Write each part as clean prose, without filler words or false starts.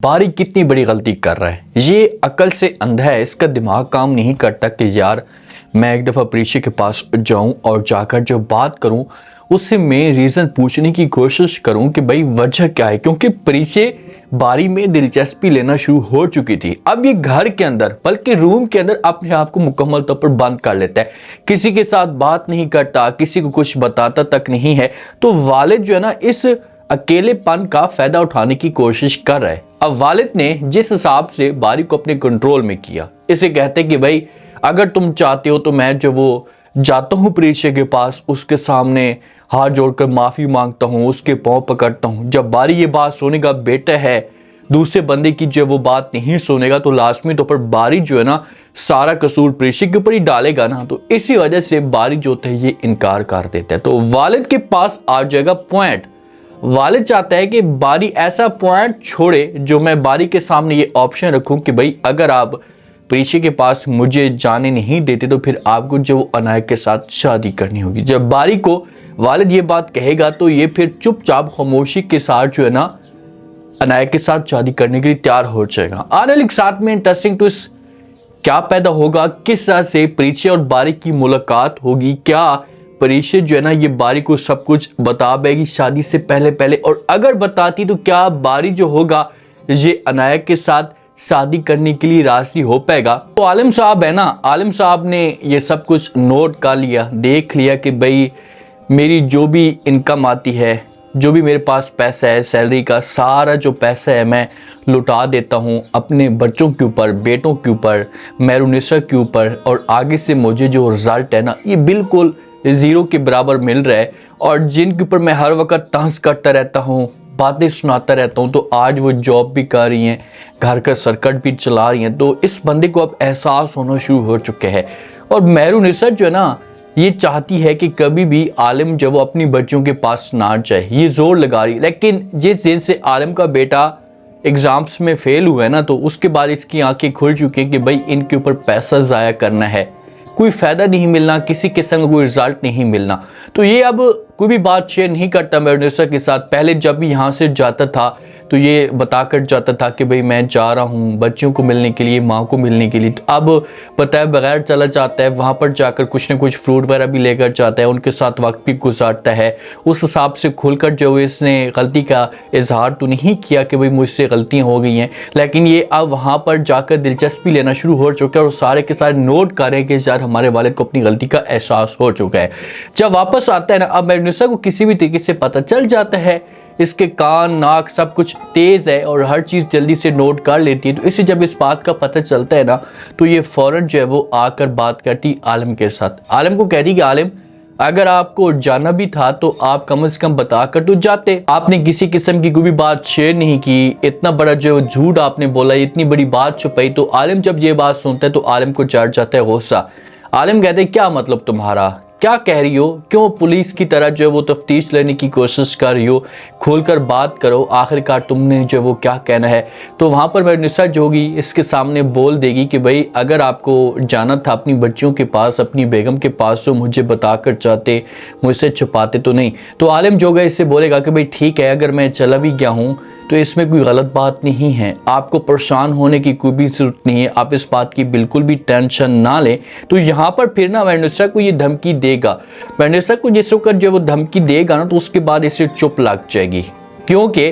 बारी कितनी बड़ी गलती कर रहा है, ये अकल से अंधा है। इसका दिमाग काम नहीं करता कि यार मैं एक दफ़ा प्रीशे के पास जाऊं और जाकर जो बात करूं उससे मैं रीज़न पूछने की कोशिश करूं कि भाई वजह क्या है, क्योंकि प्रीशे बारी में दिलचस्पी लेना शुरू हो चुकी थी। अब ये घर के अंदर बल्कि रूम के अंदर अपने आप को मुकम्मल तौर पर बंद कर लेता है, किसी के साथ बात नहीं करता, किसी को कुछ बताता तक नहीं है। तो वालिद जो है ना, इस अकेलेपन का फायदा उठाने की कोशिश कर रहा है। अब वालिद ने जिस हिसाब से बारी को अपने कंट्रोल में किया, इसे कहते कि भाई अगर तुम चाहते हो तो मैं जो वो जाता हूँ प्रीशे के पास, उसके सामने हाथ जोड़कर माफी मांगता हूँ, उसके पांव पकड़ता हूँ। जब बारी ये बात सुनेगा, बेटा है दूसरे बंदे की जो वो बात नहीं सुनेगा, तो लाजमी तौर पर बारी जो है ना सारा कसूर प्रीशे के ऊपर ही डालेगा ना। तो इसी वजह से बारी जो होता है ये इनकार कर देता है। तो वालिद के पास आ जाएगा पॉइंट। वालिद चाहता है कि बारी ऐसा पॉइंट छोड़े जो मैं बारी के सामने ये ऑप्शन रखूं कि भाई अगर आप प्रीशे के पास मुझे जाने नहीं देते तो फिर आपको जो अनायक के साथ शादी करनी होगी। जब बारी को वालिद ये बात कहेगा तो ये फिर चुपचाप खामोशी के साथ जो है ना अनायक के साथ शादी करने के लिए तैयार हो जाएगा। आने वाले साथ में इंटरेस्टिंग ट्विस्ट क्या पैदा होगा, किस तरह से प्रीशे और बारी की मुलाकात होगी, क्या प्रीशे जो है ना ये बारी को सब कुछ बता पाएगी शादी से पहले पहले, और अगर बताती तो क्या बारी जो होगा ये अनायक के साथ शादी करने के लिए राजी हो पाएगा। तो आलिम साहब है ना, आलिम साहब ने ये सब कुछ नोट कर लिया, देख लिया कि भाई मेरी जो भी इनकम आती है, जो भी मेरे पास पैसा है, सैलरी का सारा जो पैसा है मैं लुटा देता हूँ अपने बच्चों के ऊपर, बेटों के ऊपर, मेहरुनिसा के ऊपर, और आगे से मुझे जो रिजल्ट है ना ये बिल्कुल ज़ीरो के बराबर मिल रहा है। और जिनके ऊपर मैं हर वक्त तंज करता रहता हूँ, बातें सुनाता रहता हूँ, तो आज वो जॉब भी कर रही हैं, घर का सर्कट भी चला रही हैं। तो इस बंदे को अब एहसास होना शुरू हो चुका है। और मेहरुनिसा जो है ना ये चाहती है कि कभी भी आलिम जब वो अपनी बच्चों के पास ना जाए, ये जोर लगा रही। लेकिन जिस दिन से आलिम का बेटा एग्जाम्स में फेल हुआ है ना, तो उसके बाद इसकी आंखें खुल चुकी हैं कि भाई इनके ऊपर पैसा ज़ाया करना है, कोई फ़ायदा नहीं मिलना, किसी किस्म का कोई रिजल्ट नहीं मिलना। तो ये अब कोई भी बात शेयर नहीं करता मेहरुनिसा के साथ। पहले जब भी यहाँ से जाता था तो ये बताकर जाता था कि भाई मैं जा रहा हूँ बच्चों को मिलने के लिए, माँ को मिलने के लिए। तो अब बताए बगैर चला जाता है, वहाँ पर जाकर कुछ ना कुछ फ्रूट वगैरह भी लेकर जाता है, उनके साथ वक्त भी गुजारता है। उस हिसाब से खुलकर जो इसने गलती का इजहार तो नहीं किया कि भाई मुझसे गलतियाँ हो गई हैं, लेकिन ये अब वहाँ पर जाकर दिलचस्पी लेना शुरू हो चुका है और सारे के सारे नोट करें कि यार हमारे वालिद को अपनी गलती का एहसास हो चुका है। जब वापस आता है ना, अब मेहरुनिसा को किसी भी तरीके से पता चल जाता है, इसके कान नाक सब कुछ तेज है और हर चीज़ जल्दी से नोट कर लेती है। तो इसे जब इस बात का पता चलता है ना, तो ये फ़ौरन जो है वो आकर बात करती आलिम के साथ। आलिम को कहती कि आलिम अगर आपको जाना भी था तो आप कम से कम बता कर तो जाते, आपने किसी किस्म की कोई भी बात शेयर नहीं की, इतना बड़ा जो झूठ आपने बोला, इतनी बड़ी बात छुपाई। तो आलिम जब ये बात सुनता है तो आलिम को चढ़ जाता है गुस्सा। आलिम कहते हैं क्या मतलब तुम्हारा, क्या कह रही हो, क्यों पुलिस की तरह जो है वो तफ्तीश लेने की कोशिश कर रही हो, खोलकर बात करो, आखिरकार तुमने जो वो क्या कहना है। तो वहाँ पर मेहरुनिसा जो होगी इसके सामने बोल देगी कि भाई अगर आपको जाना था अपनी बच्चियों के पास, अपनी बेगम के पास, तो मुझे बताकर चाहते, मुझसे छुपाते तो नहीं। तो आलिम जो है इससे बोलेगा कि भाई ठीक है, अगर मैं चला भी गया हूँ तो इसमें कोई गलत बात नहीं है, आपको परेशान होने की कोई भी जरूरत नहीं है, आप इस बात की बिल्कुल भी टेंशन ना लें। तो यहाँ पर फिर ना मेहरुनिसा को ये धमकी देगा। मेहरुनिसा को जिस वक्त जो वो धमकी देगा ना, तो उसके बाद इसे चुप लग जाएगी, क्योंकि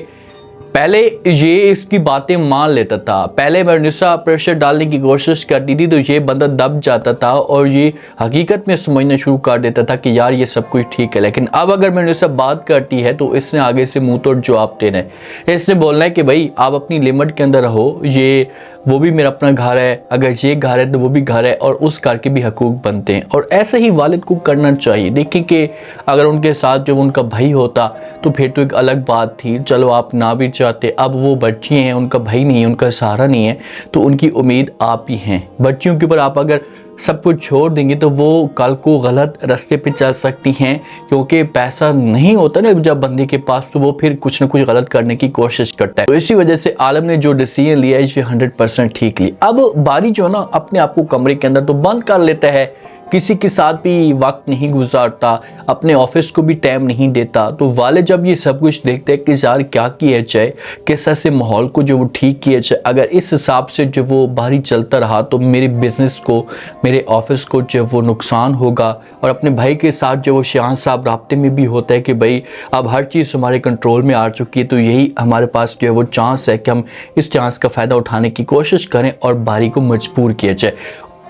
पहले ये इसकी बातें मान लेता था। पहले मेहरुनिसा प्रेशर डालने की कोशिश करती थी तो ये बंदा दब जाता था और ये हकीकत में समझना शुरू कर देता था कि यार ये सब कुछ ठीक है। लेकिन अब अगर मेहरुनिसा बात करती है तो इसने आगे से मुंह तोड़ जवाब देना है। इसने बोलना है कि भाई आप अपनी लिमिट के अंदर रहो, ये वो भी मेरा अपना घर है, अगर ये घर है तो वो भी घर है, और उस घर के भी हकूक बनते हैं। और ऐसा ही वालिद को करना चाहिए। देखिए कि अगर उनके साथ जो उनका भाई होता तो फिर तो एक अलग बात थी, चलो आप ना भी चाहते, अब वो बच्ची हैं, उनका भाई नहीं है, उनका सहारा नहीं है, तो उनकी उम्मीद आप ही हैं। बच्चियों के ऊपर आप अगर सब कुछ छोड़ देंगे तो वो कल को गलत रास्ते पे चल सकती हैं, क्योंकि पैसा नहीं होता ना जब बंदे के पास, तो वो फिर कुछ ना कुछ गलत करने की कोशिश करता है। तो इसी वजह से आलिम ने जो डिसीजन लिया है ये 100% ठीक लिया। अब बारी जो है ना अपने आप को कमरे के अंदर तो बंद कर लेता है किसी के साथ भी वक्त नहीं गुजारता, अपने ऑफिस को भी टाइम नहीं देता। तो वालिद जब ये सब कुछ देखते हैं कि यार क्या किया जाए, किस ऐसे माहौल को जो वो ठीक किया जाए। अगर इस हिसाब से जो वो बाहरी चलता रहा तो मेरे बिजनेस को, मेरे ऑफिस को जो वो नुकसान होगा। और अपने भाई के साथ जो वो शान साहब राब्ते में भी होता है कि भाई अब हर चीज़ हमारे कंट्रोल में आ चुकी है, तो यही हमारे पास जो है वो चांस है कि हम इस चांस का फ़ायदा उठाने की कोशिश करें और बारी को मजबूर किया जाए।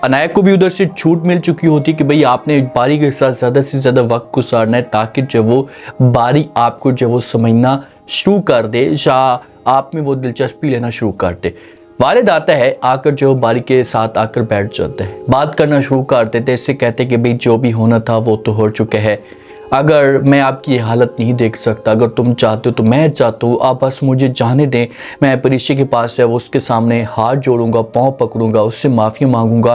अनायक को भी उधर से छूट मिल चुकी होती कि भाई आपने बारी के साथ ज़्यादा से ज़्यादा वक्त गुजारना है, ताकि जब वो बारी आपको जब वो समझना शुरू कर दे या आप में वो दिलचस्पी लेना शुरू कर दे। वालिद आता है, आकर जो बारी के साथ आकर बैठ जाते हैं, बात करना शुरू कर देते, इससे कहते कि भाई जो भी होना था वो तो हो चुका है। अगर मैं आपकी हालत नहीं देख सकता, अगर तुम चाहते हो तो मैं चाहता हूँ, आप बस मुझे जाने दें। मैं परीक्षा के पास है वो उसके सामने हाथ जोड़ूंगा, पाँव पकड़ूंगा, उससे माफ़ी मांगूंगा,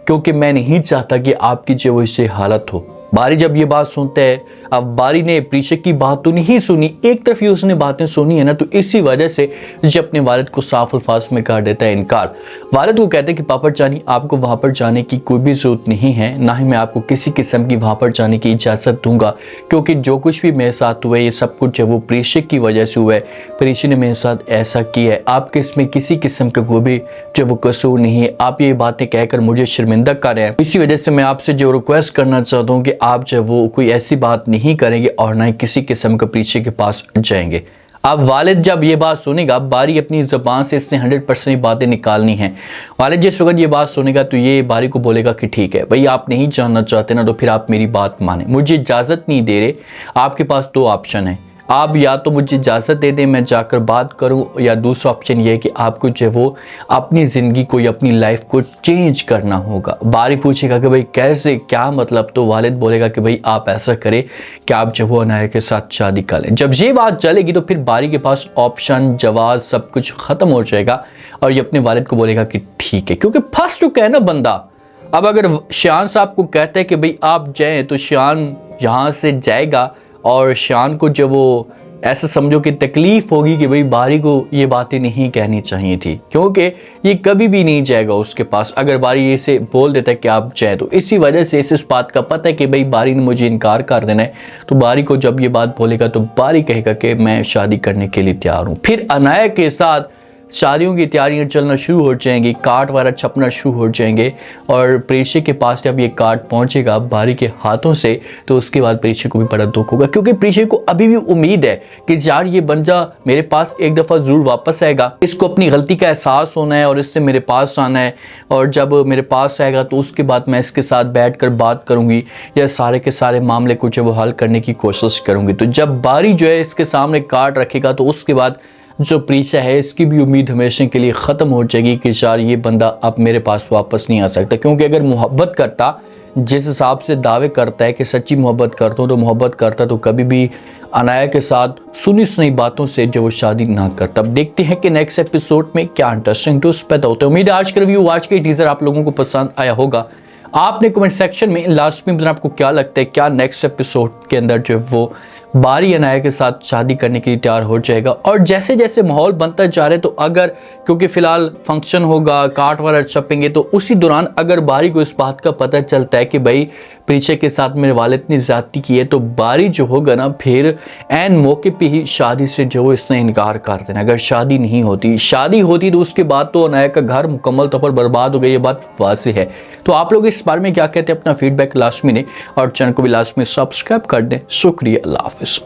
क्योंकि मैं नहीं चाहता कि आपकी जो इससे हालत हो। बारी जब ये बात सुनते हैं, अब बारी ने प्रीशक की बात तो नहीं सुनी, एक तरफ ही उसने बातें सुनी है ना, तो इसी वजह से जब अपने वालिद को साफ अल्फाज में कर देता है इनकार। वालिद को कहते हैं कि पापा जानी आपको वहाँ पर जाने की कोई भी ज़रूरत नहीं है, ना ही मैं आपको किसी किस्म की वहाँ पर जाने की इजाज़त दूंगा, क्योंकि जो कुछ भी मेरे साथ हुआ है ये सब कुछ है वो प्रीशक की वजह से हुआ है। प्रीशक ने मेरे साथ ऐसा किया है, आपके इसमें किसी किस्म का कोई भी जो वो कसूर नहीं है। आप ये बातें कहकर मुझे शर्मिंदा कर रहे हैं, इसी वजह से मैं आपसे जो रिक्वेस्ट करना चाहता हूँ कि आप जो वो कोई ऐसी बात नहीं करेंगे और ना ही किसी किस्म के पीछे के पास जाएंगे। अब वालिद जब ये बात सुनेगा, बारी अपनी ज़बान से इसने 100% बातें निकालनी है। वालिद जिस वक्त ये बात सुनेगा तो ये बारी को बोलेगा कि ठीक है भाई, आप नहीं जानना चाहते ना, तो फिर आप मेरी बात माने, मुझे इजाज़त नहीं दे रहे। आपके पास दो ऑप्शन है, आप या तो मुझे इजाज़त दे दें मैं जाकर बात करूं, या दूसरा ऑप्शन ये है कि आपको जो वो अपनी ज़िंदगी को या अपनी लाइफ को चेंज करना होगा। बारी पूछेगा कि भाई कैसे, क्या मतलब? तो वालिद बोलेगा कि भाई आप ऐसा करें कि आप जो वो अनाया के साथ शादी कर लें। जब ये बात चलेगी तो फिर बारी के पास ऑप्शन, जवाब सब कुछ ख़त्म हो जाएगा और ये अपने वालिद को बोलेगा कि ठीक है, क्योंकि फंस चुका है ना बंदा। अब अगर शान साहब को कहते हैं कि भाई आप जाएँ, तो शान यहाँ से जाएगा और शान को जब वो ऐसा समझो कि तकलीफ होगी कि भाई बारी को ये बातें नहीं कहनी चाहिए थी, क्योंकि ये कभी भी नहीं जाएगा उसके पास अगर बारी इसे बोल देता है कि आप जाए। तो इसी वजह से इस बात का पता है कि भाई बारी ने मुझे इनकार कर देना है, तो बारी को जब ये बात बोलेगा तो बारी कहेगा कि मैं शादी करने के लिए तैयार हूँ। फिर अनाया के साथ शादियों की तैयारियां चलना शुरू हो जाएंगी, कार्ड वगैरह छपना शुरू हो जाएंगे। और प्रेषक के पास जब ये कार्ड पहुंचेगा बारी के हाथों से, तो उसके बाद प्रेषक को भी बड़ा दुख होगा, क्योंकि प्रेषक को अभी भी उम्मीद है कि यार ये बंदा मेरे पास एक दफ़ा ज़रूर वापस आएगा, इसको अपनी गलती का एहसास होना है और इससे मेरे पास आना है, और जब मेरे पास आएगा तो उसके बाद मैं इसके साथ बैठ कर बात करूँगी या सारे के सारे मामले कुछ वो हल करने की कोशिश करूँगी। तो जब बारी जो है इसके सामने कार्ड रखेगा तो उसके बाद जो प्रीशा है इसकी भी उम्मीद हमेशा के लिए ख़त्म हो जाएगी कि यार ये बंदा अब मेरे पास वापस नहीं आ सकता। क्योंकि अगर मोहब्बत करता, जिस हिसाब से दावे करता है कि सच्ची मोहब्बत करता हूँ, तो मोहब्बत करता तो कभी भी अनाया के साथ सुनी सुनी बातों से जो वो शादी ना करता। अब देखते हैं कि नेक्स्ट एपिसोड में क्या इंटरेस्टिंग ट्विस्ट पैदा होता है। उम्मीद है आज का रिव्यू, आज के टीजर आप लोगों को पसंद आया होगा। आपने कमेंट सेक्शन में लास्ट में बताना आपको क्या लगता है, क्या नेक्स्ट एपिसोड के अंदर जो वो बारी अनाया के साथ शादी करने के लिए तैयार हो जाएगा। और जैसे जैसे माहौल बनता जा रहा है, तो अगर क्योंकि फ़िलहाल फंक्शन होगा, कार्ड वगैरह छपेंगे, तो उसी दौरान अगर बारी को इस बात का पता चलता है कि भाई प्रीशा के साथ मेरे वालिद ने ज़्यादती की है, तो बारी जो होगा ना फिर एन मौके पे ही शादी से जो इसने इनकार कर देना। अगर शादी नहीं होती, शादी होती तो उसके बाद तो अनाया का घर मुकम्मल तौर पर बर्बाद हो गई, ये बात वाज़ेह है। तो आप लोग इस बारे में क्या कहते हैं, अपना फीडबैक लास्ट में दें और चैनल को भी लास्ट में सब्सक्राइब कर दें। शुक्रिया, अल्लाह हाफ़िज़।